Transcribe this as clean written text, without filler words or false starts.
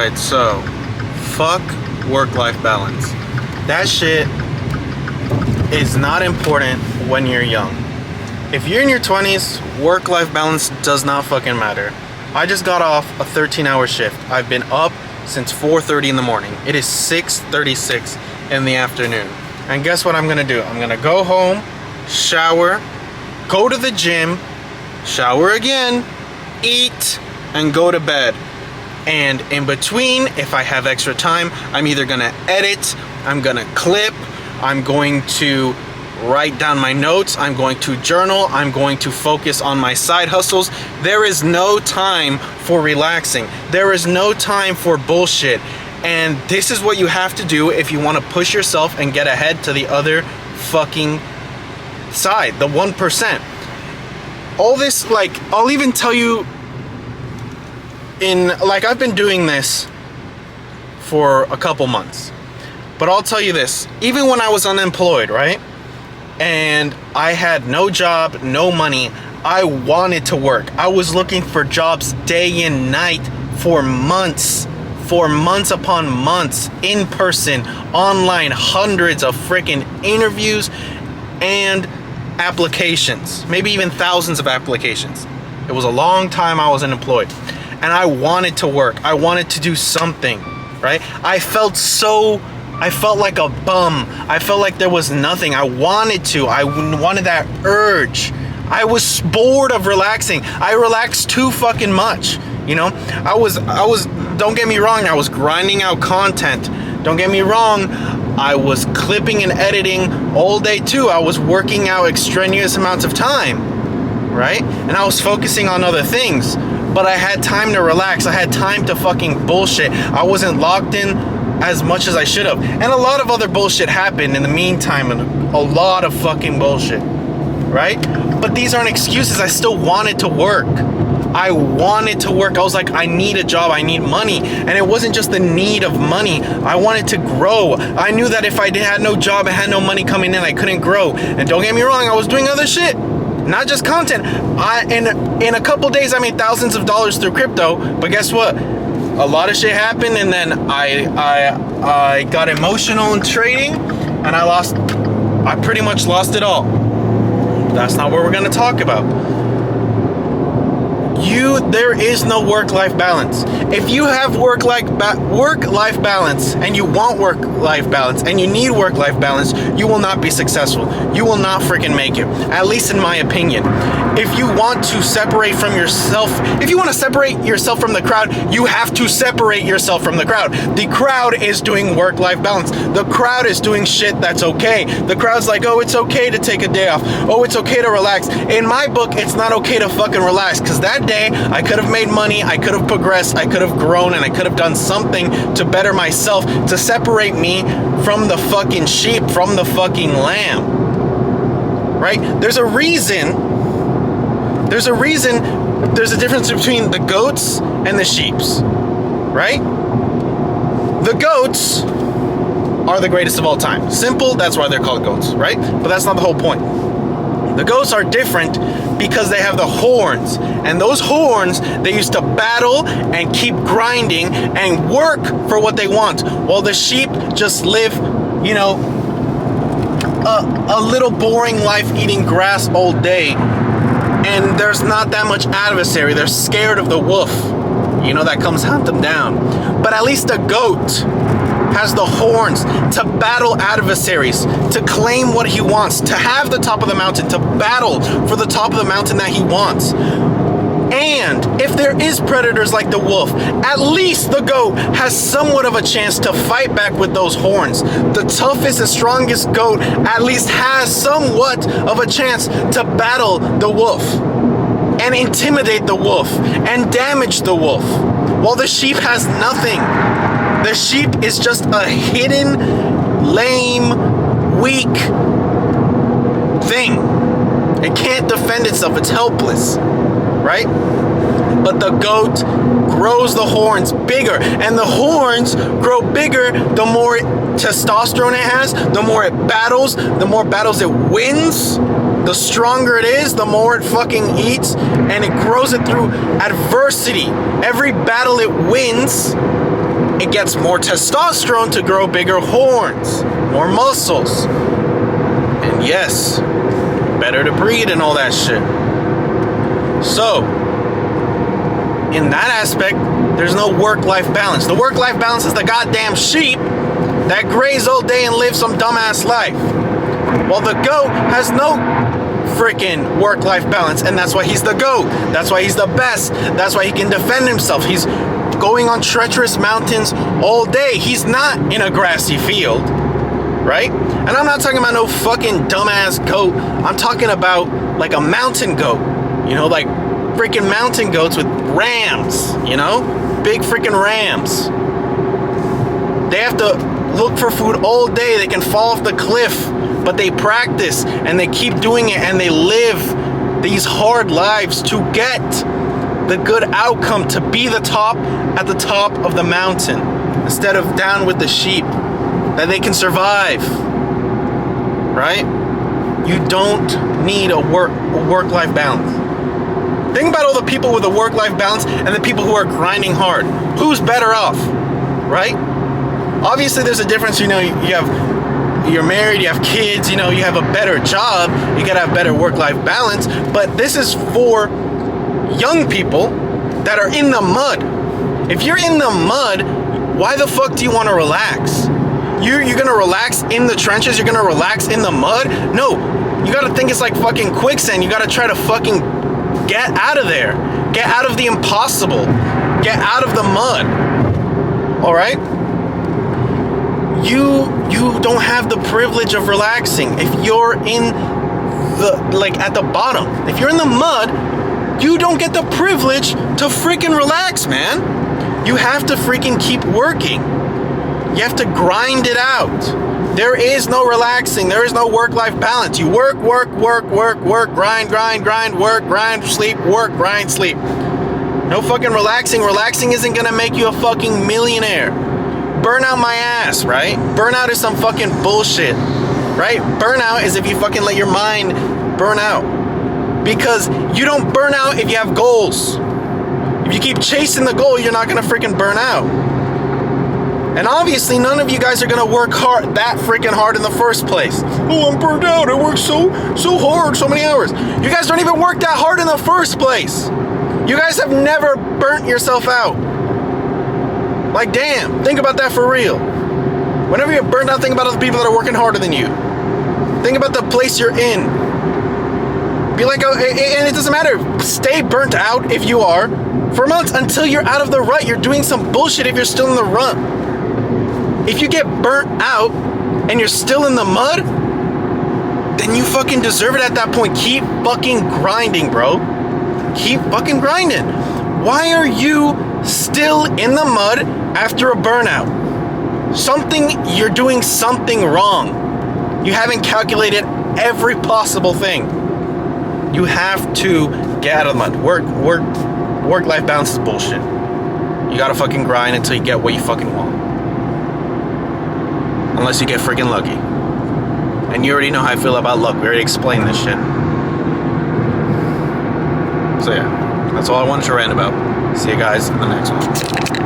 Alright, so fuck work-life balance. That shit is not important when you're young. If you're in your 20s, work-life balance does not fucking matter. I just got off a 13-hour shift. I've been up since 4:30 in the morning. It is 6:36 in the afternoon. And guess what I'm gonna do? I'm gonna go home, shower, go to the gym, shower again, eat, and go to bed. And in between, if I have extra time, I'm either gonna edit, I'm gonna clip, I'm going to write down my notes, I'm going to journal, I'm going to focus on my side hustles. There is no time for relaxing. There is no time for bullshit. And this is what you have to do if you want to push yourself and get ahead to the other fucking side, the 1%. All this, like, I'll even tell you I've been doing this for a couple months. But I'll tell you this, even when I was unemployed, right? And I had no job, no money, I wanted to work. I was looking for jobs day and night for months upon months, in person, online, hundreds of freaking interviews and applications, maybe even thousands of applications. It was a long time I was unemployed, and I wanted to work. I wanted to do something, right? I felt like a bum. I felt like there was nothing. I wanted that urge. I was bored of relaxing. I relaxed too fucking much. You know, I was, don't get me wrong, I was grinding out content. Don't get me wrong, I was clipping and editing all day too. I was working out extraneous amounts of time, right? And I was focusing on other things. But I had time to relax. I had time to fucking bullshit. I wasn't locked in as much as I should have. And a lot of other bullshit happened in the meantime, and a lot of fucking bullshit, right? But these aren't excuses. I still wanted to work. I wanted to work. I was like, I need a job. I need money. And it wasn't just the need of money. I wanted to grow. I knew that if I had no job and had no money coming in, I couldn't grow. And don't get me wrong, I was doing other shit. Not just content. In a couple days, I made thousands of dollars through crypto. But guess what? A lot of shit happened, and then I got emotional in trading, and I pretty much lost it all. That's not what we're gonna talk about. There is no work-life balance. If you have work-life balance, and you want work-life balance, and you need work-life balance, you will not be successful. You will not freaking make it. At least in my opinion. If you want to separate from yourself, if you want to separate yourself from the crowd, you have to separate yourself from the crowd. The crowd is doing work-life balance. The crowd is doing shit that's okay. The crowd's like, oh, it's okay to take a day off. Oh, it's okay to relax. In my book, it's not okay to fucking relax, because that day I could have made money, I could have progressed, I could have grown, and I could have done something to better myself, to separate me from the fucking sheep, from the fucking lamb. Right? There's a difference between the goats and the sheeps. Right? The goats are the greatest of all time. Simple, that's why they're called goats, right? But that's not the whole point. The goats are different because they have the horns. And those horns, they used to battle and keep grinding and work for what they want. While the sheep just live, you know, a little boring life eating grass all day. And there's not that much adversary. They're scared of the wolf, you know, that comes hunt them down. But at least a goat has the horns to battle adversaries, to claim what he wants, to have the top of the mountain, to battle for the top of the mountain that he wants. And if there is predators like the wolf, at least the goat has somewhat of a chance to fight back with those horns. The toughest and strongest goat at least has somewhat of a chance to battle the wolf and intimidate the wolf and damage the wolf, while the sheep has nothing. The sheep is just a hidden, lame, weak thing. It can't defend itself. It's helpless, right? But the goat grows the horns bigger, and the horns grow bigger the more testosterone it has, the more it battles, the more battles it wins, the stronger it is, the more it fucking eats, and it grows it through adversity. Every battle it wins it gets more testosterone to grow bigger horns, more muscles. And yes, better to breed and all that shit. So, in that aspect, there's no work-life balance. The work-life balance is the goddamn sheep that graze all day and live some dumbass life. While the goat has no freaking work-life balance, and that's why he's the goat. That's why he's the best. That's why he can defend himself. He's going on treacherous mountains all day. He's not in a grassy field, right? And I'm not talking about no fucking dumbass goat. I'm talking about like a mountain goat, you know, like freaking mountain goats with rams, you know, big freaking rams. They have to look for food all day. They can fall off the cliff, but they practice and they keep doing it, and they live these hard lives to get the good outcome, to be the top at the top of the mountain instead of down with the sheep, that they can survive, right? You don't need a work-life balance. Think about all the people with a work-life balance and the people who are grinding hard. Who's better off, right? Obviously, there's a difference. You know, you're married, you have kids, you know, you have a better job, you gotta have better work-life balance. But this is for young people that are in the mud. If you're in the mud, why the fuck do you want to relax? You're gonna relax in the trenches? You're gonna relax in the mud? No, you gotta think it's like fucking quicksand. You gotta try to fucking get out of there. Get out of the impossible. Get out of the mud. All right? You don't have the privilege of relaxing. If you're in the, like, at the bottom, if you're in the mud, you don't get the privilege to freaking relax, man. You have to freaking keep working. You have to grind it out. There is no relaxing. There is no work-life balance. You work, grind, work, grind, sleep, work, grind, sleep. No fucking relaxing. Relaxing isn't gonna make you a fucking millionaire. Burnout my ass, right? Burnout is some fucking bullshit, right? Burnout is if you fucking let your mind burn out. Because you don't burn out if you have goals. If you keep chasing the goal, you're not gonna freaking burn out. And obviously, none of you guys are gonna work hard, that freaking hard in the first place. Oh, I'm burned out. I work so hard, so many hours. You guys don't even work that hard in the first place. You guys have never burnt yourself out. Like, damn, think about that for real. Whenever you're burned out, think about other people that are working harder than you. Think about the place you're in. Be like, oh, and it doesn't matter. Stay burnt out if you are for months until you're out of the rut. You're doing some bullshit if you're still in the rut. If you get burnt out and you're still in the mud, then you fucking deserve it at that point. Keep fucking grinding, bro. Keep fucking grinding. Why are you still in the mud after a burnout? You're doing something wrong. You haven't calculated every possible thing. You have to get out of the mud. Work-life balance is bullshit. You gotta fucking grind until you get what you fucking want. Unless you get freaking lucky. And you already know how I feel about luck. We already explained this shit. So yeah, that's all I wanted to rant about. See you guys in the next one.